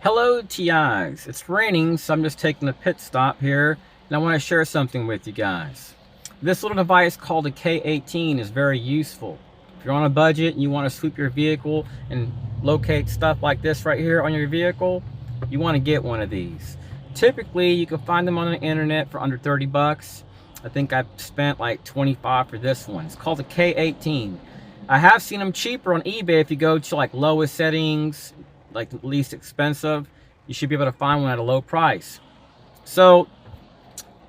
Hello TIs, it's raining, so I'm just taking a pit stop here and I want to share something with you guys. This little device called a K18 is very useful. If you're on a budget and you want to sweep your vehicle and locate stuff like this right here on your vehicle, you want to get one of these. Typically you can find them on the internet for under 30 bucks. I think I've spent like 25 for this one. It's called a K18. I have seen them cheaper on eBay if you go to like lowest settings, like the least expensive. You should be able to find one at a low price. So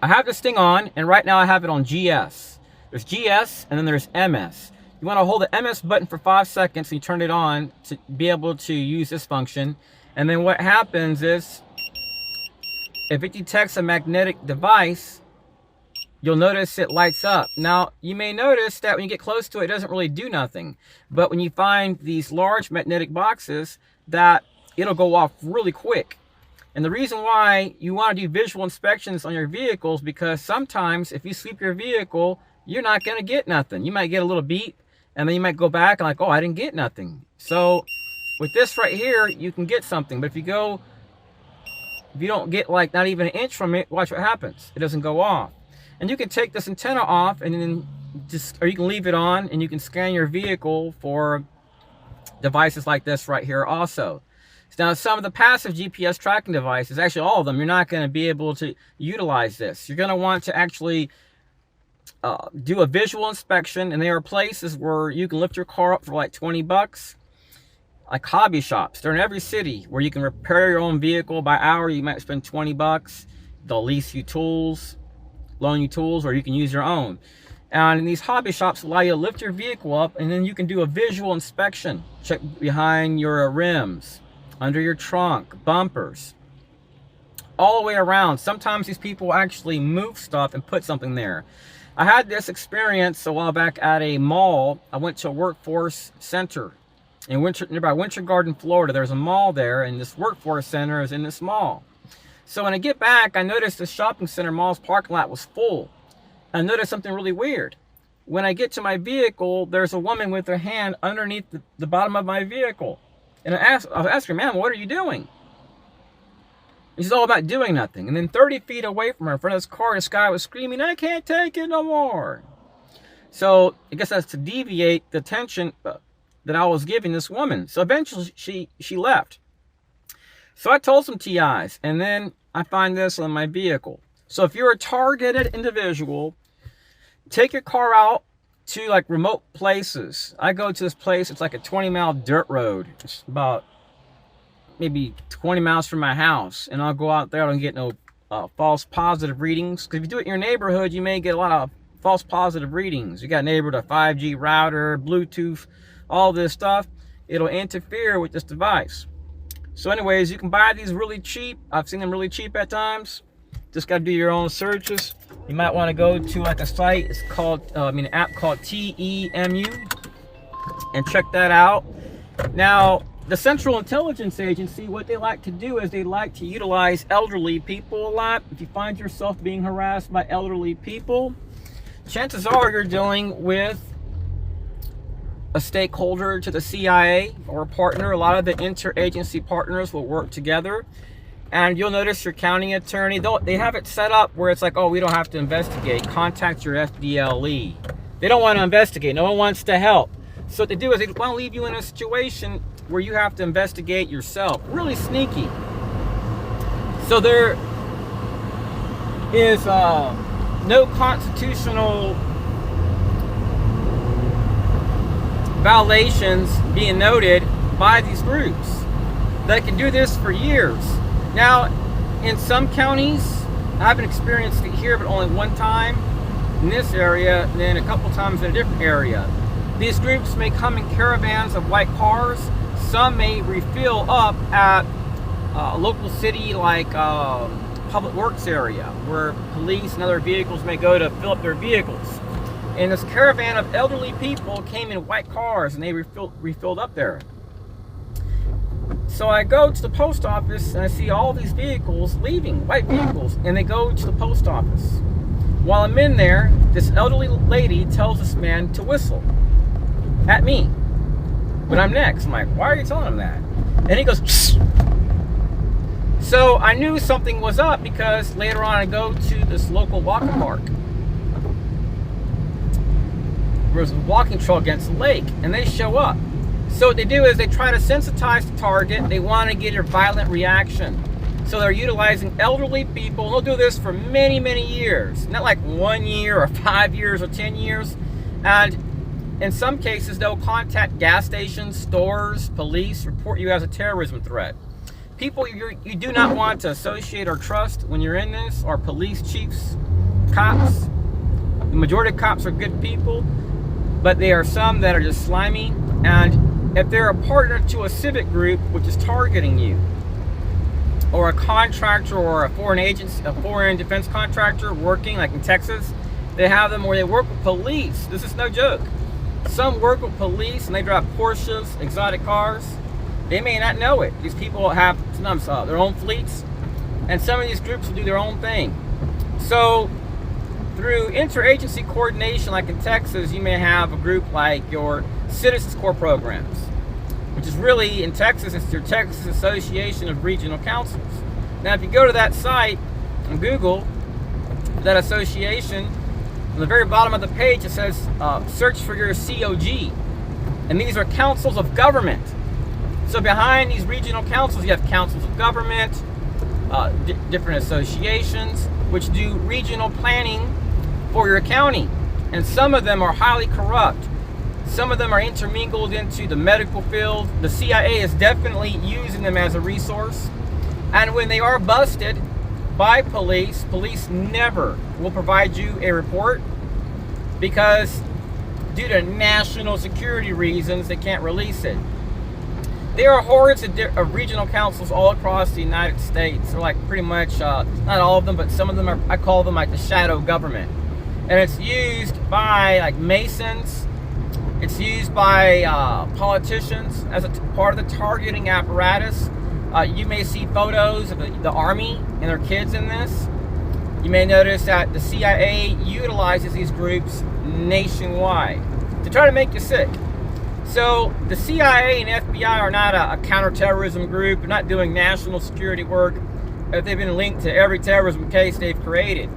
I have this thing on, and right now I have it on GS. There's GS and then there's MS. You want to hold the MS button for 5 seconds and you turn it on to be able to use this function. And then what happens is, if it detects a magnetic device, you'll notice it lights up. Now, you may notice that when you get close to it, it doesn't really do nothing. But when you find these large magnetic boxes, that it'll go off really quick. And the reason why you want to do visual inspections on your vehicles, because sometimes if you sweep your vehicle, you're not going to get nothing. You might get a little beep, and then you might go back and like, oh, I didn't get nothing. So with this right here, you can get something. But if you don't get like not even an inch from it, watch what happens. It doesn't go off. And you can take this antenna off and then or you can leave it on and you can scan your vehicle for devices like this right here also. Now, some of the passive GPS tracking devices, actually all of them, you're not going to be able to utilize this. You're going to want to actually do a visual inspection, and there are places where you can lift your car up for like 20 bucks, like hobby shops. They're in every city where you can repair your own vehicle by hour. You might spend 20 bucks. They'll lease you tools, loan you tools, or you can use your own. And these hobby shops allow you to lift your vehicle up, and then you can do a visual inspection. Check behind your rims, under your trunk, bumpers, all the way around. Sometimes these people actually move stuff and put something there. I had this experience a while back at a mall. I went to a workforce center in nearby Winter Garden, Florida. There's a mall there, and this workforce center is in this mall. So when I get back, I noticed the shopping center mall's parking lot was full. I noticed something really weird. When I get to my vehicle, there's a woman with her hand underneath the bottom of my vehicle. And I asked her, ma'am, what are you doing? And she's all about doing nothing. And then 30 feet away from her, in front of this car, this guy was screaming, I can't take it no more. So I guess that's to deviate the attention that I was giving this woman. So eventually she left. So I told some TIs, and then I find this on my vehicle. So if you're a targeted individual, take your car out to like remote places. I go to this place, it's like a 20-mile dirt road. It's about maybe 20 miles from my house. And I'll go out there, I don't get no false positive readings. Because if you do it in your neighborhood, you may get a lot of false positive readings. You got a neighborhood, a 5G router, Bluetooth, all this stuff. It'll interfere with this device. So anyways, you can buy these really cheap. I've seen them really cheap at times. Just got to do your own searches. You might want to go to like a site. It's called, an app called TEMU, and check that out. Now, the Central Intelligence Agency, what they like to do is they like to utilize elderly people a lot. If you find yourself being harassed by elderly people, chances are you're dealing with a stakeholder to the CIA or a partner. A lot of the interagency partners will work together. And you'll notice your county attorney, they have it set up where it's like, oh, we don't have to investigate. Contact your FDLE. They don't want to investigate. No one wants to help. So what they do is they want to leave you in a situation where you have to investigate yourself. Really sneaky. So there is no constitutional violations being noted by these groups that can do this for years. Now, in some counties, I haven't experienced it here, but only one time in this area, and then a couple times in a different area. These groups may come in caravans of white cars. Some may refill up at a local city like public works area, where police and other vehicles may go to fill up their vehicles. And this caravan of elderly people came in white cars, and they refilled up there. So I go to the post office and I see all these vehicles leaving, white vehicles, and they go to the post office. While I'm in there, this elderly lady tells this man to whistle at me when I'm next. I'm like, why are you telling him that? And he goes, psst. So I knew something was up because later on I go to this local walking park. There was a walking trail against the lake, and they show up. So what they do is they try to sensitize the target. They want to get a violent reaction. So they're utilizing elderly people. They'll do this for many, many years. Not like 1 year or 5 years or 10 years. And in some cases, they'll contact gas stations, stores, police, report you as a terrorism threat. People you do not want to associate or trust when you're in this are police chiefs, cops. The majority of cops are good people, but there are some that are just slimy. And if they're a partner to a civic group which is targeting you, or a contractor or a foreign agency, a foreign defense contractor working like in Texas, they have them where they work with police. This is no joke. Some work with police and they drive Porsches, exotic cars. They may not know it. These people have sometimes their own fleets, and some of these groups will do their own thing. So through interagency coordination, like in Texas, you may have a group like your Citizens Corps programs, which is really, in Texas, it's your Texas Association of Regional Councils. Now, if you go to that site and Google that association, on the very bottom of the page, it says, search for your COG. And these are councils of government. So behind these regional councils, you have councils of government, different associations, which do regional planning for your county. And some of them are highly corrupt. Some of them are intermingled into the medical field. The CIA is definitely using them as a resource. And when they are busted by police, police never will provide you a report because due to national security reasons, they can't release it. There are hordes of regional councils all across the United States. They're like pretty much, not all of them, but some of them are, I call them like the shadow government. And it's used by like Masons. It's used by politicians as a part of the targeting apparatus. You may see photos of the Army and their kids in this. You may notice that the CIA utilizes these groups nationwide to try to make you sick. So the CIA and FBI are not a counterterrorism group. They're not doing national security work. They've been linked to every terrorism case they've created.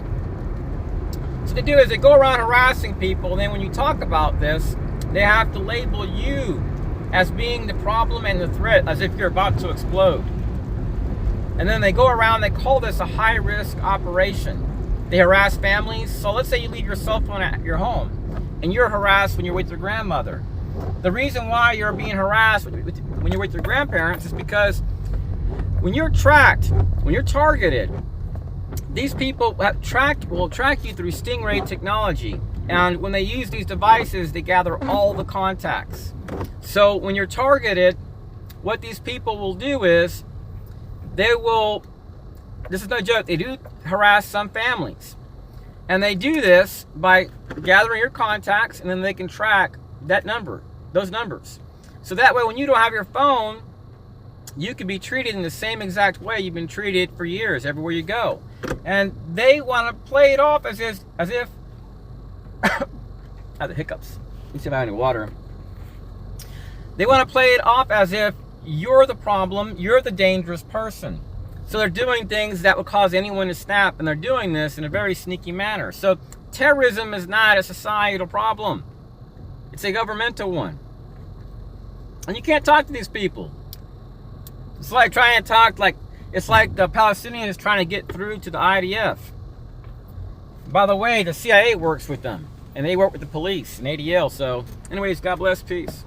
So what they do is they go around harassing people, and then when you talk about this, they have to label you as being the problem and the threat, as if you're about to explode. And then they go around, they call this a high-risk operation. They harass families. So let's say you leave your cell phone at your home, and you're harassed when you're with your grandmother. The reason why you're being harassed when you're with your grandparents is because when you're tracked, when you're targeted, these people will track you through Stingray technology. And when they use these devices, they gather all the contacts. So when you're targeted, what these people will do is they will, this is no joke, they do harass some families. And they do this by gathering your contacts, and then they can track that number, those numbers. So that way, when you don't have your phone, you can be treated in the same exact way you've been treated for years, everywhere you go. And they want to play it off as if I have the hiccups. Let me see if I have any water. They want to play it off as if you're the problem, you're the dangerous person. So they're doing things that would cause anyone to snap, and they're doing this in a very sneaky manner. So terrorism is not a societal problem. It's a governmental one. And you can't talk to these people. It's like trying to talk it's like the Palestinians trying to get through to the IDF. By the way, the CIA works with them, and they work with the police and ADL. So anyways, God bless, peace.